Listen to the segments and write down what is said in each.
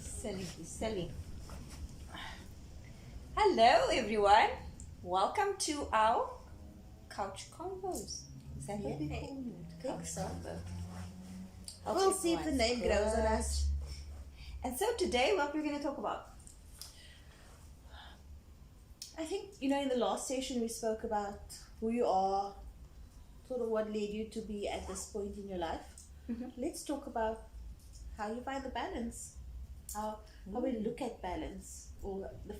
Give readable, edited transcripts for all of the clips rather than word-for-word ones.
Silly, silly. Hello, everyone. Welcome to our couch combos. Is that what we call it? Think so. Hope We'll see if the everyone's name grows on good. us. And so today, what we're going to talk about? I think, in the last session we spoke about who you are, sort of what led you to be at this point in your life. Let's talk about how you find the balance, how we look at balance, or the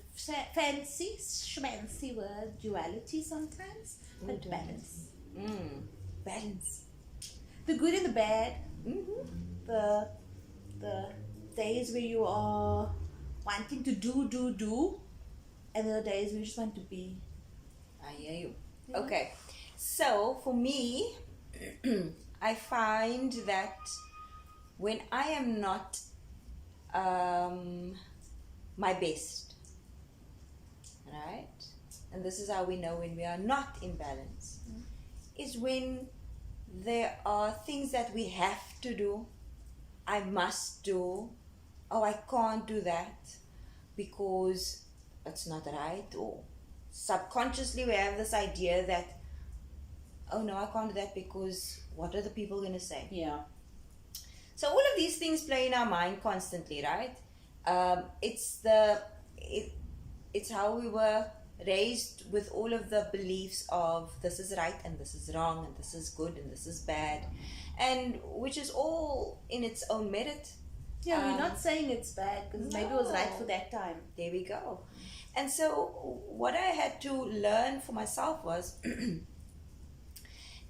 fancy, schmancy word duality sometimes, but balance. Balance. The good and the bad, Mm-hmm. the days where you are wanting to do, and there are days where you just want to be. I hear you. Okay. So for me, I find that when I am not my best, right? And this is how we know when we are not in balance, is when there are things that we have to do, I must do, oh, I can't do that because it's not right, or subconsciously we have this idea that, oh no, I can't do that because what are the people going to say? Yeah. So all of these things play in our mind constantly, right? It's how we were raised with all of the beliefs of this is right and this is wrong and this is good and this is bad, and which is all in its own merit. Yeah, we're not saying it's bad because maybe it was right for that time. There we go. And so what I had to learn for myself was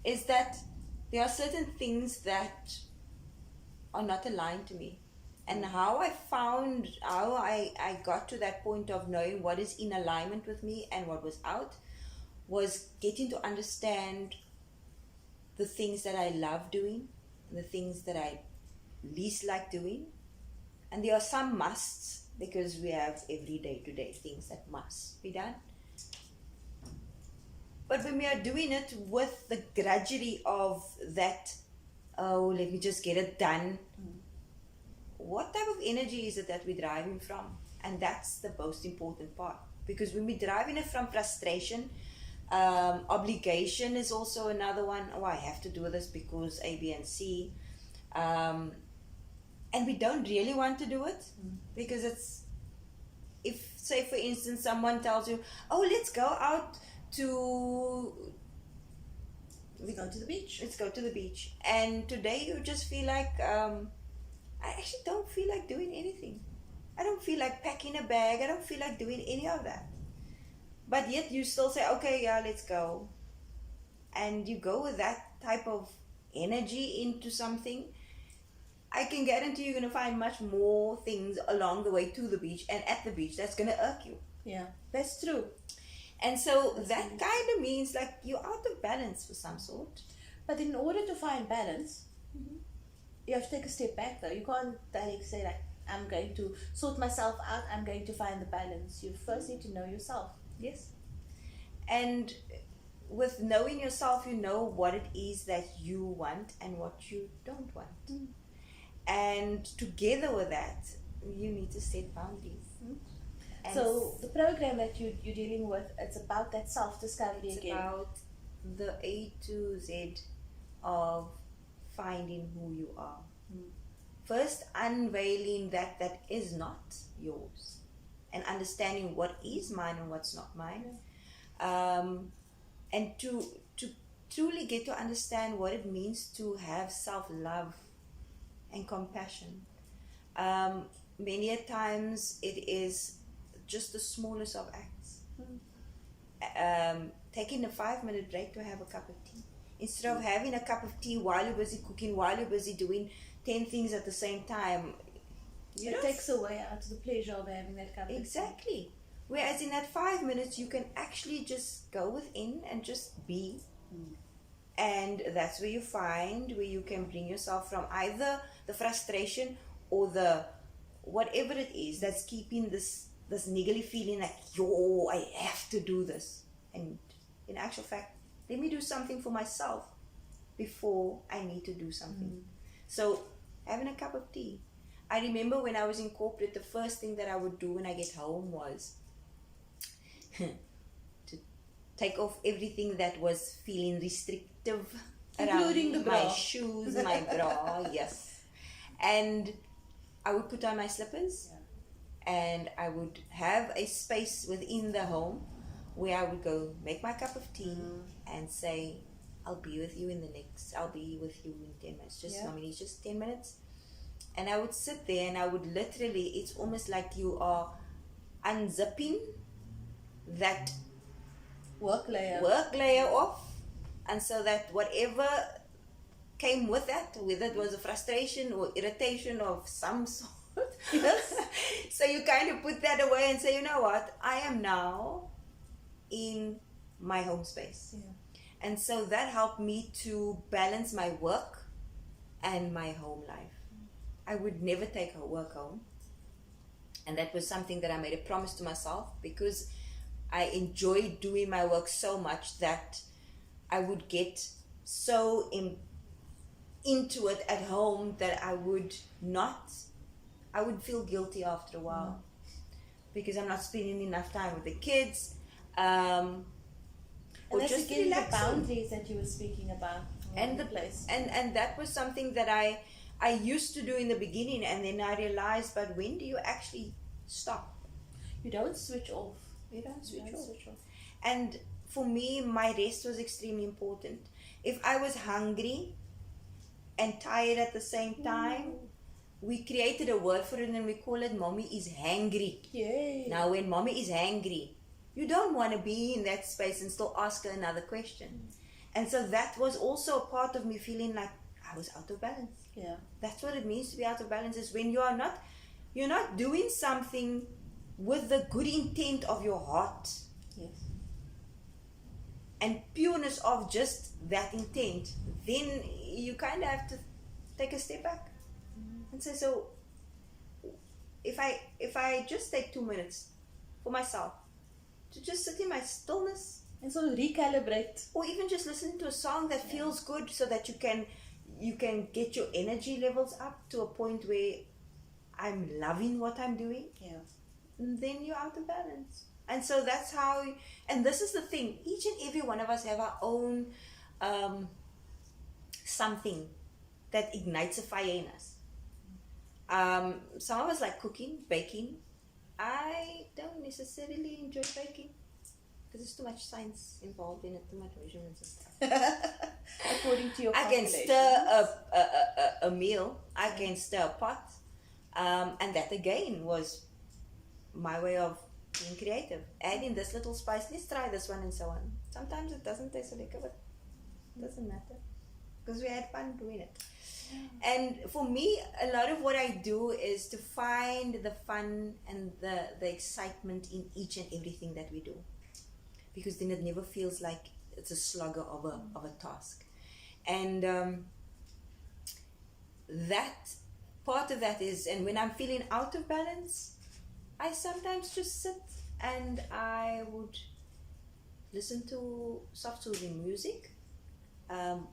is that there are certain things that are not aligned to me. And how I got to that point of knowing what is in alignment with me and what was out was getting to understand the things that I love doing and the things that I least like doing. And there are some musts because we have every day-to-day things that must be done. But when we are doing it with the grudgery of that, oh, let me just get it done, what type of energy is it that we're driving from? And that's the most important part. Because when we're driving it from frustration, obligation is also another one. Oh, I have to do this because A, B, and C. And we don't really want to do it because it's, if, say, for instance, someone tells you, oh, let's go out to... We go to the beach. Let's go to the beach. And today you just feel like, I actually don't feel like doing anything. I don't feel like packing a bag. I don't feel like doing any of that. But yet you still say, okay, yeah, let's go. And you go with that type of energy into something. I can guarantee you're going to find much more things along the way to the beach and at the beach that's going to irk you. Yeah, that's true. And so that kind of means like you're out of balance for some sort. But in order to find balance, you have to take a step back though. You can't directly say like, I'm going to sort myself out, I'm going to find the balance. You first need to know yourself. Yes. And with knowing yourself, you know what it is that you want and what you don't want. And together with that, you need to set boundaries. And So the program that you're dealing with, it's about that self-discovery it's again. about the A to Z of finding who you are. First, unveiling that is not yours, and understanding what is mine and what's not mine, and to truly get to understand what it means to have self-love and compassion. Many a times it is just the smallest of acts. Taking a 5-minute break to have a cup of tea. Instead of having a cup of tea while you're busy cooking, while you're busy doing 10 things at the same time. It takes away out of the pleasure of having that cup of tea. Exactly. Whereas in that 5 minutes, you can actually just go within and just be. And that's where you find where you can bring yourself from either the frustration or the whatever it is that's keeping this niggly feeling like, yo, I have to do this. And in actual fact, let me do something for myself before I need to do something. So having a cup of tea, I remember when I was in corporate, the first thing that I would do when I get home was to take off everything that was feeling restrictive, Including around the my bra. shoes, my bra, yes. And I would put on my slippers, and I would have a space within the home where I would go make my cup of tea and say, I'll be with you in 10 minutes. Just, Yeah. it's just 10 minutes. And I would sit there and I would literally, it's almost like you are unzipping that Work layer. work layer off. And so that whatever came with that, whether it was a frustration or irritation of some sort, Yes. so you kind of put that away and say, you know what, I am now in my home space. Yeah. And so that helped me to balance my work and my home life. I would never take her work home. And that was something that I made a promise to myself, because I enjoyed doing my work so much that I would get so into it at home that I would feel guilty after a while because I'm not spending enough time with the kids. And Or that's just again the relaxing. boundaries that you were speaking about. And the place. And that was something that I used to do in the beginning, and then I realized, but when do you actually stop? You don't switch off. You don't switch You don't off. switch off. And for me, my rest was extremely important. If I was hungry and tired at the same time, we created a word for it and we call it mommy is hangry. Yay. Now, when mommy is hangry, you don't want to be in that space and still ask her another question. And so that was also a part of me feeling like I was out of balance. Yeah. That's what it means to be out of balance, is when you're not doing something with the good intent of your heart Yes. and pureness of just that intent, then you kind of have to take a step back and say, so if I just take 2 minutes for myself to just sit in my stillness, And sort of recalibrate. or even just listen to a song that feels good, so that you can get your energy levels up to a point where I'm loving what I'm doing, Yeah. then you're out of balance. And so that's how, and this is the thing, each and every one of us have our own something that ignites a fire in us. Some of us like cooking, baking. I don't necessarily enjoy baking because there's too much science involved in it, too much measurements and stuff. According to your I can calculations. stir a meal, I can stir a pot, and that again was my way of being creative. Add in this little spice, let's try this one, and so on. Sometimes it doesn't taste so lekker, but it doesn't matter because we had fun doing it. And for me, a lot of what I do is to find the fun and the excitement in each and everything that we do, because then it never feels like it's a slugger of a task. And that part of that is, and when I'm feeling out of balance, I sometimes just sit and I would listen to soft soothing music.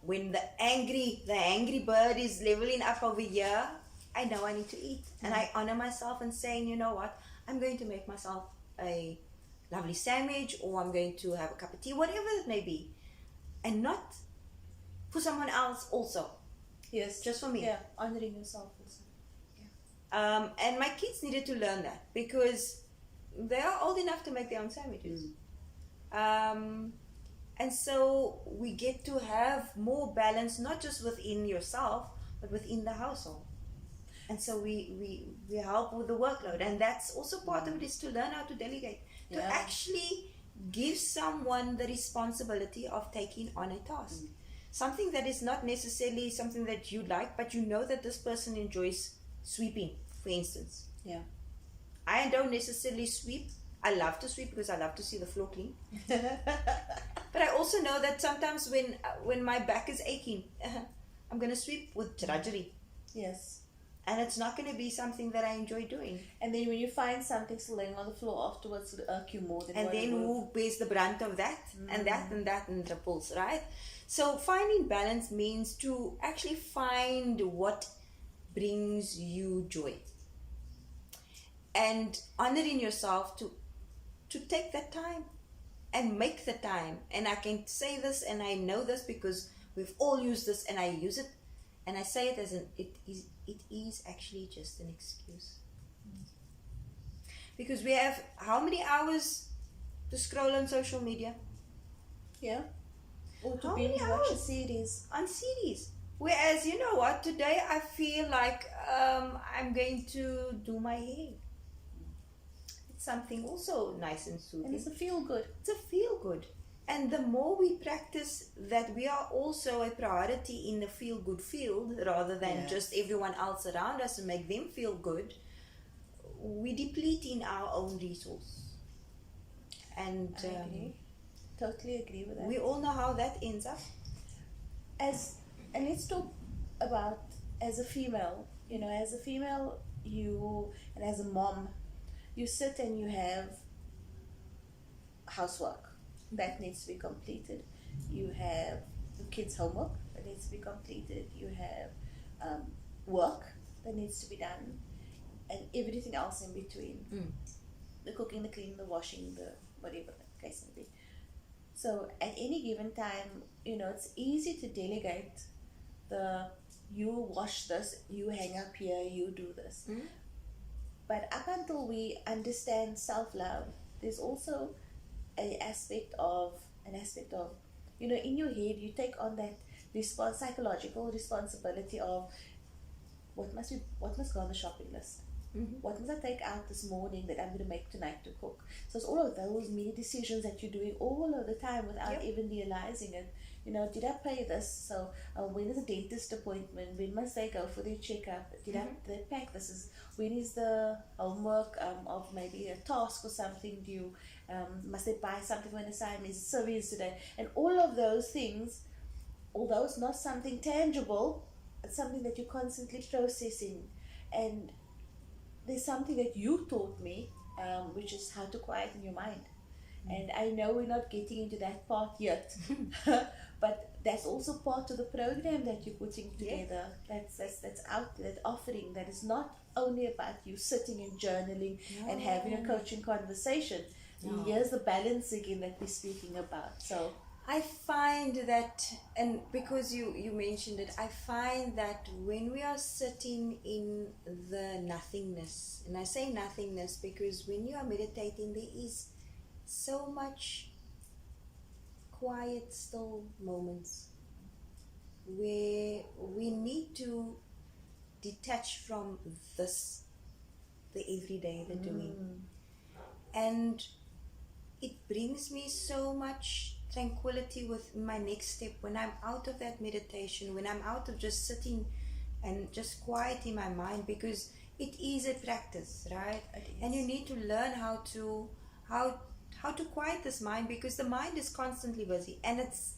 When the angry bird is leveling up over here, I know I need to eat, and I honor myself and saying, you know what, I'm going to make myself a lovely sandwich, or I'm going to have a cup of tea, whatever it may be, and not for someone else also, Yes. just for me. Yeah. Honoring yourself also. And my kids needed to learn that, because they are old enough to make their own sandwiches. And so we get to have more balance, not just within yourself, but within the household. And so we help with the workload. And that's also part of it, is to learn how to delegate. To Yeah. actually give someone the responsibility of taking on a task. Something that is not necessarily something that you like, but you know that this person enjoys sweeping, for instance. Yeah. I don't necessarily sweep. I love to sweep because I love to see the floor clean. But I also know that sometimes when my back is aching, I'm going to sweep with drudgery. Yes. And it's not going to be something that I enjoy doing. And then when you find something still laying on the floor afterwards, it'll irk you more than And what it then would. who bears the brunt of that, and that and that and ripples, right? So finding balance means to actually find what brings you joy. and honoring yourself to take that time and make the time. And I can say this, and I know this because we've all used this, and I use it, and I say it as it is actually just an excuse. Because we have how many hours to scroll on social media? Yeah. Or to How binge many watch a hours? series. On series. Whereas, you know what, today I feel like I'm going to do my hair. It's something also nice and soothing. And it's a feel good. It's a feel good. And the more we practice that we are also a priority in the feel good field rather than Yes. just everyone else around us and make them feel good, we deplete in our own resource. And I agree. Totally agree with that. we all know how that ends up. And let's talk about as a female, as a female, and as a mom, you sit and you have housework that needs to be completed. You have the kids' homework that needs to be completed. You have work that needs to be done, and everything else in between. The cooking, the cleaning, the washing, the whatever the case may be. So at any given time, it's easy to delegate you wash this, you hang up here, you do this. But up until we understand self-love, there's also an aspect of, in your head, you take on that psychological responsibility of what must go on the shopping list. What must I take out this morning that I'm going to make tonight to cook? So it's all of those mini decisions that you're doing all of the time without even realizing it. Did I pay this? So when is the dentist appointment? When must they go for their checkup? Did they pack? When is the homework of maybe a task or something due? Must they buy something for an assignment? Is it surveys today? And all of those things, although it's not something tangible, it's something that you're constantly processing. And there's something that you taught me, which is how to quieten your mind. And I know we're not getting into that part yet, but that's also part of the program that you're putting together. That's out there, that offering that is not only about you sitting and journaling and having a coaching conversation. Here's the balance again that we're speaking about. So I find that, and because you mentioned it, I find that when we are sitting in the nothingness, and I say nothingness because when you are meditating, there is so much quiet, still moments where we need to detach from the everyday, the doing. And it brings me so much tranquility with my next step when I'm out of that meditation, when I'm out of just sitting and just quieting my mind, because it is a practice, right? And you need to learn how to quiet this mind, because the mind is constantly busy, and it's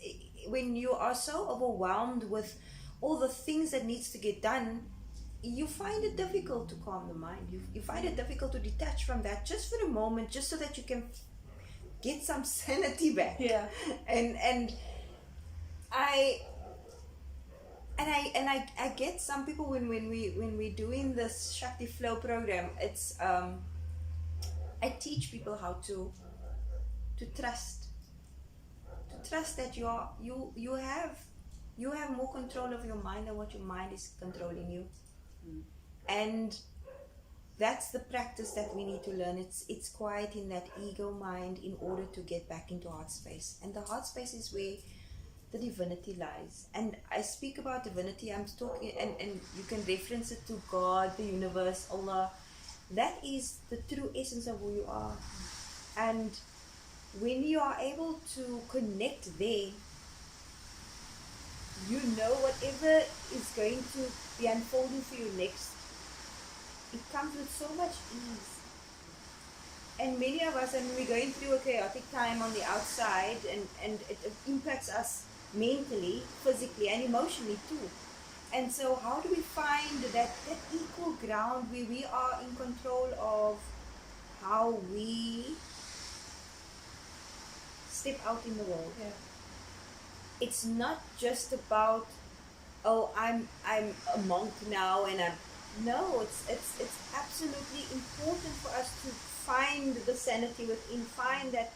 when you are so overwhelmed with all the things that needs to get done, you find it difficult to calm the mind. You find it difficult to detach from that just for a moment, just so that you can get some sanity back. And I get some people when we're doing this Shakti Flow program, it's I teach people how to trust that you have more control of your mind than what your mind is controlling you. And that's the practice that we need to learn. It's quieting that ego mind in order to get back into heart space. And the heart space is where the divinity lies. And I speak about divinity, I'm talking, and you can reference it to God, the universe, Allah. That is the true essence of who you are. And when you are able to connect there, whatever is going to be unfolding for you next, it comes with so much ease. And many of us, we're going through a chaotic time on the outside, and it impacts us mentally, physically, and emotionally too. And so how do we find that equal ground where we are in control of how we step out in the world? It's not just about, I'm a monk now and No, it's absolutely important for us to find the sanity within, find that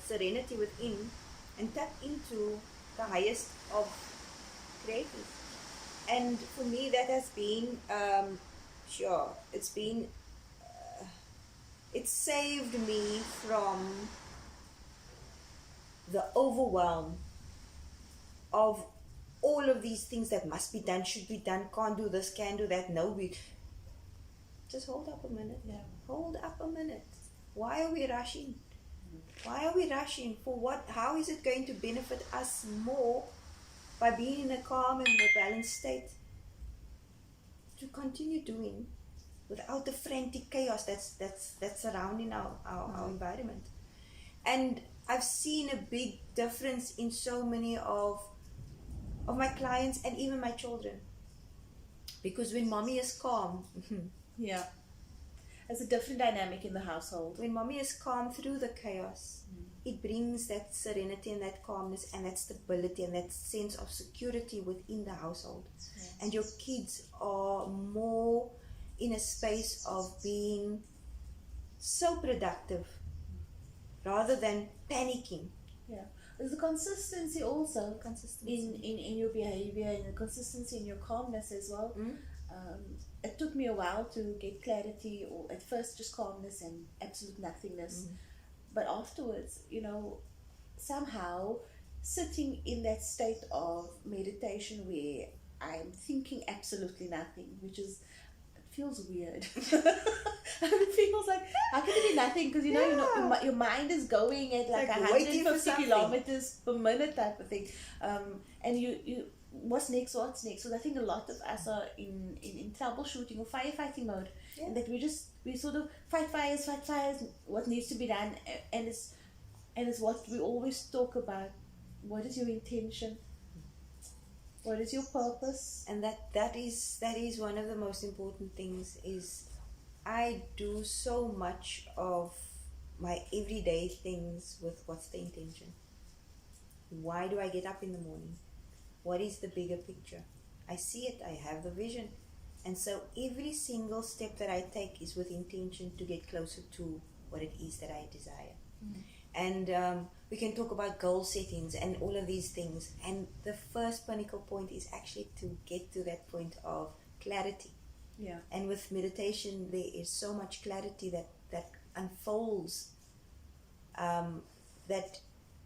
serenity within, and tap into the highest of creators. And for me, that has been sure. It saved me from the overwhelm of all of these things that must be done, should be done, can't do this, can do that. No, we just hold up a minute. Yeah. Hold up a minute. Why are we rushing? Why are we rushing? For what? How is it going to benefit us more by being in a calm and more balanced state? To continue doing without the frantic chaos that's surrounding our environment. And I've seen a big difference in so many of my clients and even my children. Because when mommy is calm, Yeah. There's a different dynamic in the household. when mommy is calm through the chaos, it brings that serenity and that calmness and that stability and that sense of security within the household. Yes. And your kids are more in a space of being so productive rather than panicking. Yeah. There's a consistency also Consistency. in your behavior and the consistency in your calmness as well. Mm? It took me a while to get clarity, or at first just calmness and absolute nothingness. But afterwards, somehow sitting in that state of meditation where I'm thinking absolutely nothing, which is, it feels weird. It feels like, how can it be nothing? Because your mind is going at like Like waiting for 150 something. kilometers per minute type of thing. And you what's next? So I think a lot of us are in troubleshooting or firefighting mode. Yeah. And that we sort of fight fires, what needs to be done, and it's what we always talk about. What is your intention? What is your purpose? And that is one of the most important things. Is I do so much of my everyday things with what's the intention. Why do I get up in the morning? What is the bigger picture? I see it, I have the vision. And so every single step that I take is with intention to get closer to what it is that I desire. And we can talk about goal settings and all of these things. And the first pinnacle point is actually to get to that point of clarity. Yeah. And with meditation, there is so much clarity that unfolds, that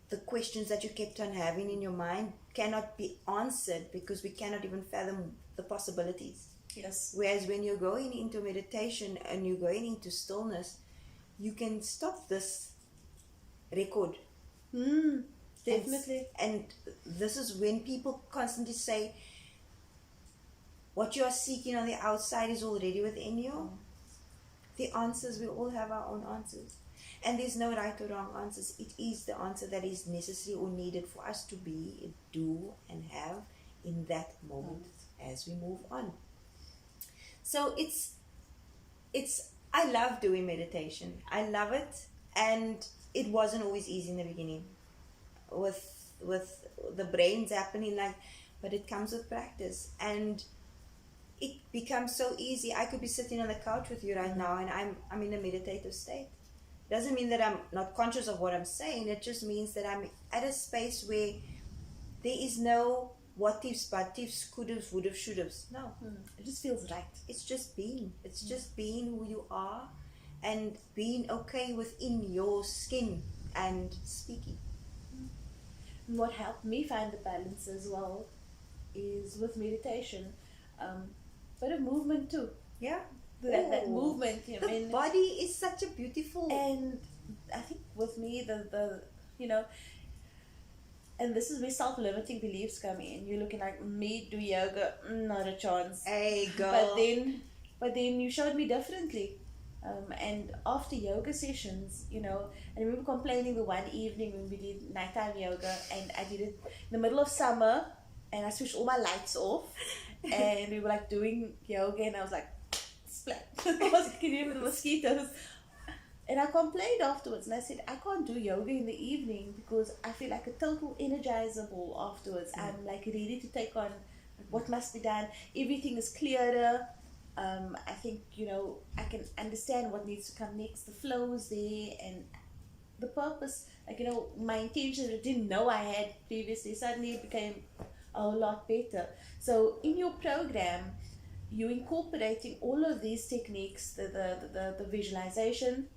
the questions that you kept on having in your mind cannot be answered because we cannot even fathom the possibilities. Yes. Whereas when you're going into meditation and you're going into stillness, you can stop this record. Definitely. And this is when people constantly say, what you are seeking on the outside is already within you. The answers, we all have our own answers. And there's no right or wrong answers. It is the answer that is necessary or needed for us to be, do, and have in that moment as we move on. So I love doing meditation. I love it. And it wasn't always easy in the beginning with the brains happening, but it comes with practice. And it becomes so easy. I could be sitting on the couch with you right now and I'm in a meditative state. Doesn't mean that I'm not conscious of what I'm saying. It just means that I'm at a space where there is no what ifs, but ifs, could have, would have, should have. No. It just feels right. It's just being. It's just being who you are and being okay within your skin and speaking. And what helped me find the balance as well is with meditation, but a movement too. Yeah. That Ooh. movement. The body is such a beautiful. And I think with me, the and this is where self-limiting beliefs come in. You're looking like, me do yoga, not a chance. Hey, girl. But then you showed me differently. And after yoga sessions, I remember complaining the one evening when we did nighttime yoga, and I did it in the middle of summer, and I switched all my lights off, and we were like doing yoga, and I was like, splat. I was like, can you hear the mosquitoes? And I complained afterwards, and I said, I can't do yoga in the evening because I feel like a total energizer ball afterwards. I'm like ready to take on what must be done. Everything is clearer. I think, I can understand what needs to come next. The flow is there, and the purpose, my intention I didn't know I had previously, suddenly it became a whole lot better. So in your program, you're incorporating all of these techniques, the visualization,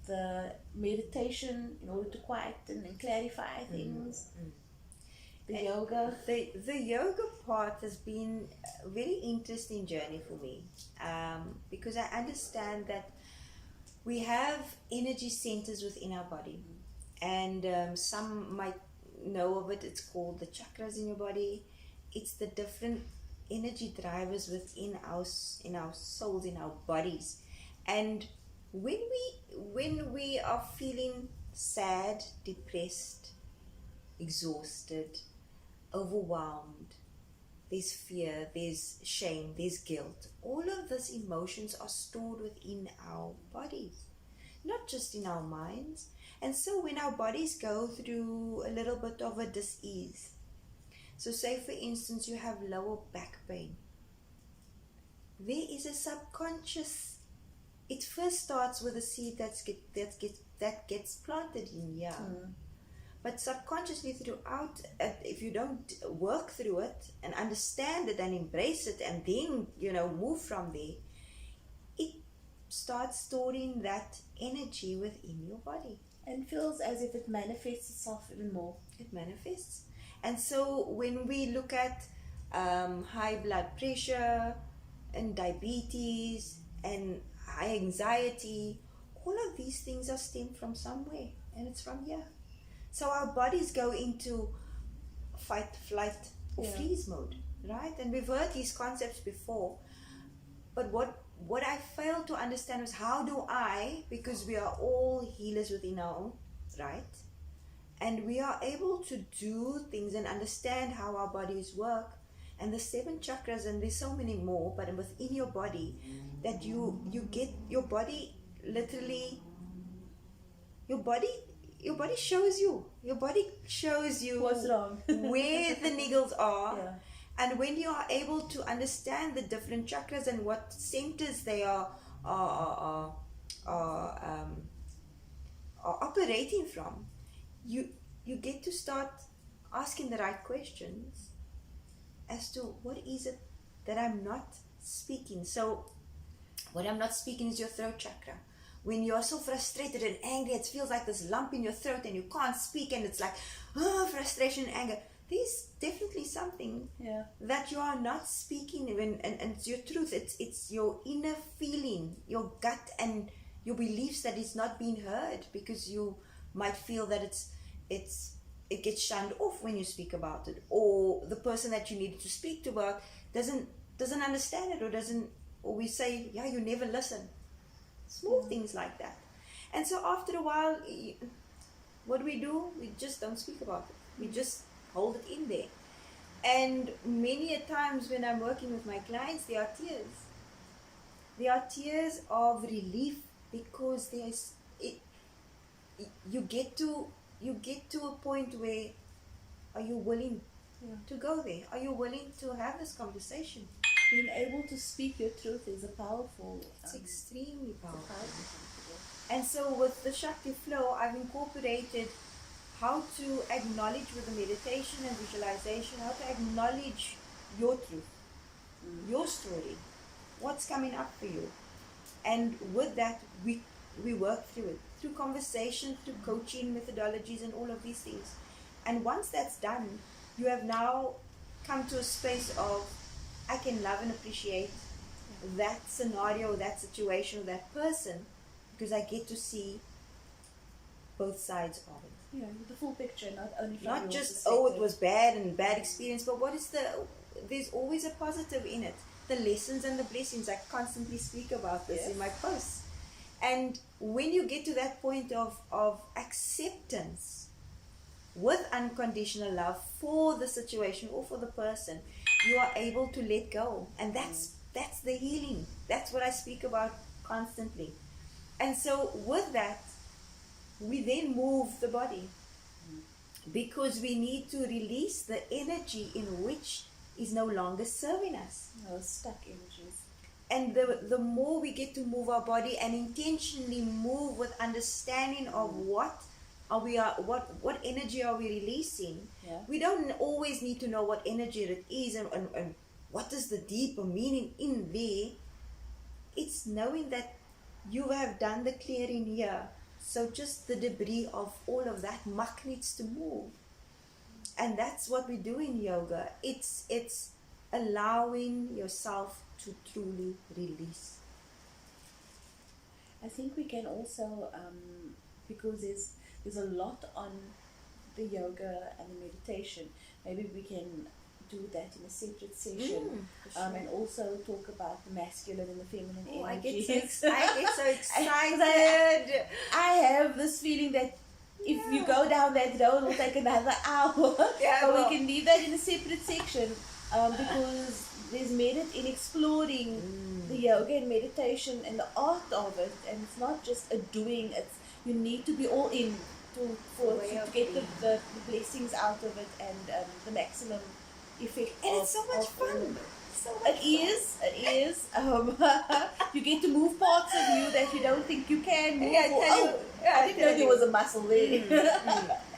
the meditation in order to quieten and clarify things, the yoga. The yoga part has been a very interesting journey for me, because I understand that we have energy centers within our body, and some might know of it. It's called the chakras in your body. It's the different energy drivers within our souls, in our bodies. And when we are feeling sad, depressed, exhausted, overwhelmed, there's fear, there's shame, there's guilt. All of these emotions are stored within our bodies, not just in our minds. And so when our bodies go through a little bit of a dis-ease, so say for instance you have lower back pain, there is a subconscious, it first starts with a seed that gets planted in here. But subconsciously throughout, if you don't work through it and understand it and embrace it and then, move from there, it starts storing that energy within your body. And feels as if it manifests itself even more. It manifests. And so when we look at high blood pressure and diabetes and high anxiety, all of these things are stemmed from somewhere, and it's from here. So our bodies go into fight, flight, or freeze mode, right? And we've heard these concepts before. But what I failed to understand was, how do I, because we are all healers within our own right, and we are able to do things and understand how our bodies work, and the 7 chakras, and there's so many more, but within your body, that you get your body literally, your body shows you. Your body shows you what's wrong, where the niggles are. Yeah. And when you are able to understand the different chakras and what centers they are operating from, you get to start asking the right questions as to what is it that I'm not speaking. So what I'm not speaking is your throat chakra. When you're so frustrated and angry, it feels like this lump in your throat and you can't speak, and it's like, frustration and anger. There's definitely something that you are not speaking, and it's your truth. It's your inner feeling, your gut, and your beliefs that is not being heard, because you might feel that it gets shunned off when you speak about it, or the person that you needed to speak to about doesn't understand it, or we say, you never listen. Small things like that. And so after a while, what we do, we just don't speak about it. We just hold it in there. And many a times when I'm working with my clients, there are tears. There are tears of relief, because you get to a point where, are you willing to go there? Are you willing to have this conversation? Being able to speak your truth is a powerful. It's extremely powerful. Powerful. And so with the Shakti flow, I've incorporated how to acknowledge with the meditation and visualization, how to acknowledge your truth, your story, what's coming up for you. And with that, we work through it, through conversation, through coaching methodologies and all of these things. And once that's done, you have now come to a space of, I can love and appreciate that scenario, that situation, that person, because I get to see both sides of it. Yeah, the full picture, not only from Not your just, perspective. it was bad and bad experience, but there's always a positive in it. The lessons and the blessings, I constantly speak about this in my posts. And when you get to that point of acceptance with unconditional love for the situation or for the person, you are able to let go. And that's the healing. That's what I speak about constantly. And so with that, we then move the body, because we need to release the energy in which is no longer serving us. No, stuck energies. and the more we get to move our body and intentionally move with understanding of what energy are we releasing. Yeah. We don't always need to know what energy it is and what is the deeper meaning in there. It's knowing that you have done the clearing here, so just the debris of all of that muck needs to move. And that's what we do in yoga. It's allowing yourself to truly release. I think we can also, because there's a lot on the yoga and the meditation, maybe we can do that in a separate session, and also talk about the masculine and the feminine energies. I get so excited. I have this feeling that if you go down that road, it'll take another hour. Yeah, but well, we can leave that in a separate section, because there's merit in exploring the yoga and meditation and the art of it, and it's not just a doing. It's you need to be all in to get the blessings out of it and the maximum effect. And it's so much fun. It is. You get to move parts of you that you don't think you can move. I didn't know there was a muscle there.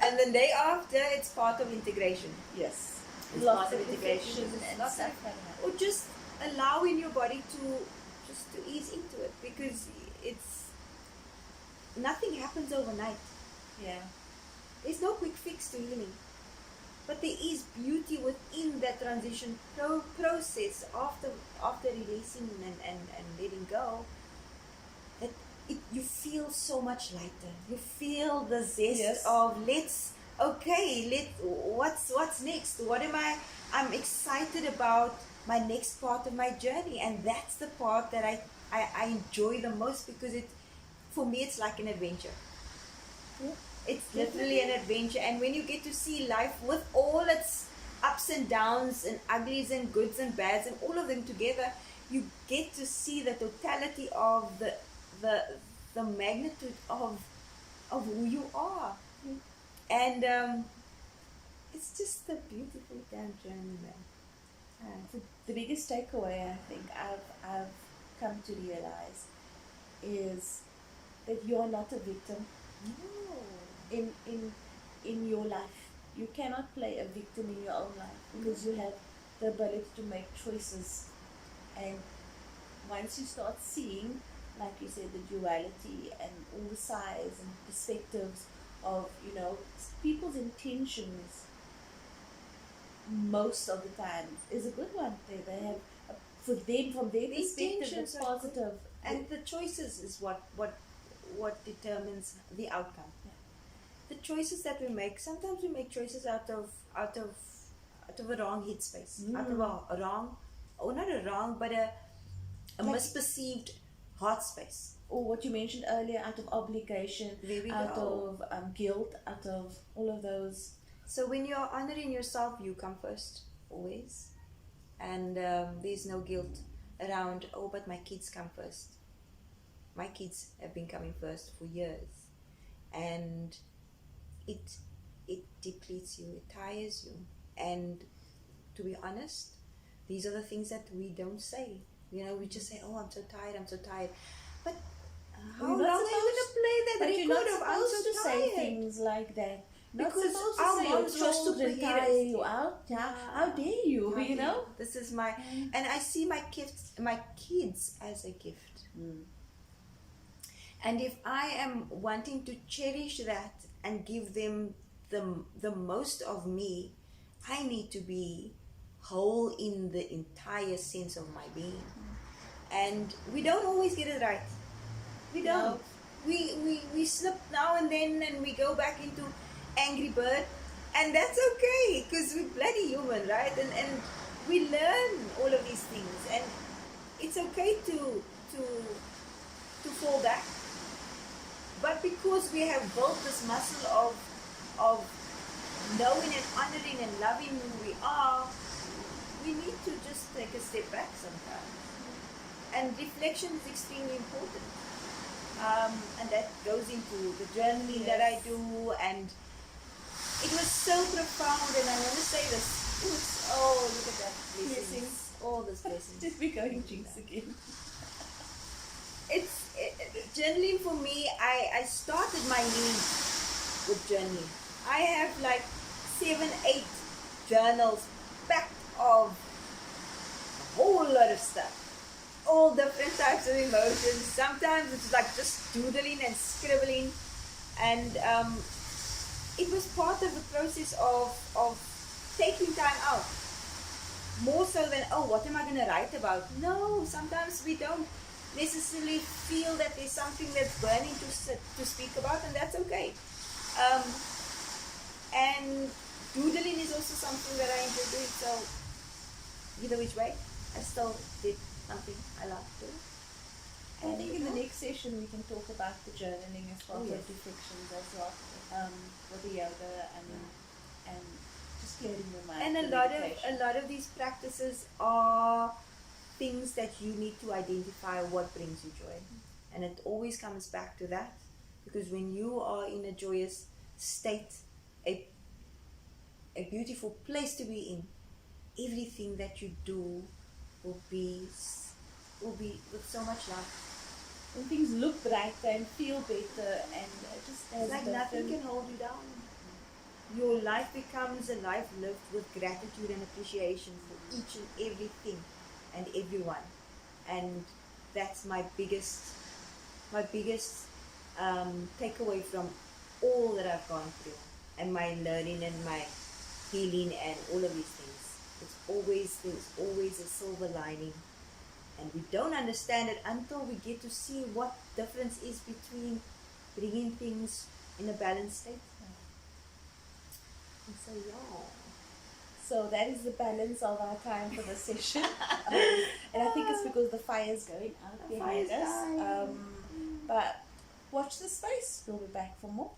And the day after, it's part of integration. Yes. It's Lots part of of integration. and stuff. Or just allowing your body to ease into it, because nothing happens overnight. Yeah. There's no quick fix to healing. But there is beauty within that transition process after releasing and letting go. That you feel so much lighter. You feel the zest of what's next? What am I'm excited about my next part of my journey, and that's the part that I enjoy the most, because for me it's like an adventure. Yeah. It's literally an adventure, and when you get to see life with all its ups and downs and uglies and goods and bads and all of them together, you get to see the totality of the magnitude of who you are. And it's just a beautiful damn journey, man. The biggest takeaway I think I've come to realize is that you're not a victim. No. In your life, you cannot play a victim in your own life, because you have the ability to make choices. And once you start seeing, like you said, the duality and all the sides and perspectives of people's intentions, most of the time is a good one. They have for them, from their perspective, it's positive. And the choices is what determines the outcome. The choices that we make, sometimes we make choices out of a wrong headspace, out of a wrong, or not a wrong, but a misperceived heart space. Or what you mentioned earlier, out of obligation, out of guilt, out of all of those. So when you're honoring yourself, you come first, always. And there's no guilt around, but my kids come first. My kids have been coming first for years. And it depletes you, it tires you. And to be honest, these are the things that we don't say. We just say, I'm so tired. But how long are you going to play that But you're not record of I'm supposed so to tired? say things like that. Not Because supposed to our say moms your were children superheroes. tire you out. How dare you, This is my... And I see my kids as a gift. And if I am wanting to cherish that and give them the most of me, I need to be whole in the entire sense of my being. And we don't always get it right. We don't. We slip now and then, and we go back into Angry Bird, and that's okay, because we're bloody human, right? And we learn all of these things, and it's okay to fall back. But because we have built this muscle of knowing and honoring and loving who we are, we need to just take a step back sometimes. And reflection is extremely important. And that goes into the journaling that I do, and it was so profound. And I want to say this, look at that, blessings all these blessings. Did we go in jinx again? Journaling for me, I started my lead with journaling. I have like 7, 8 journals packed of a whole lot of stuff. All different types of emotions. Sometimes it's like just doodling and scribbling. And it was part of the process of taking time out. More so than, oh, what am I going to write about? No, sometimes we don't necessarily feel that there's something that's burning to speak about, and that's okay. And doodling is also something that I enjoy doing, so either which way, I still did something I love to do. I think in the next session we can talk about the journaling as part of reflections as well, with the yoga and just clearing your mind. And a lot of these practices are things that you need to identify what brings you joy, and it always comes back to that, because when you are in a joyous state, a beautiful place to be in, everything that you do will be with so much love. When things look brighter and feel better, and just as like nothing can hold you down. Your life becomes a life lived with gratitude and appreciation for each and everything and everyone, and that's my biggest takeaway from all that I've gone through, and my learning and my healing and all of these things. There's always a silver lining, and we don't understand it until we get to see what difference is between bringing things in a balanced state. And so So that is the balance of our time for this session. And I think it's because the fire's going out behind us. But watch the space. We'll be back for more.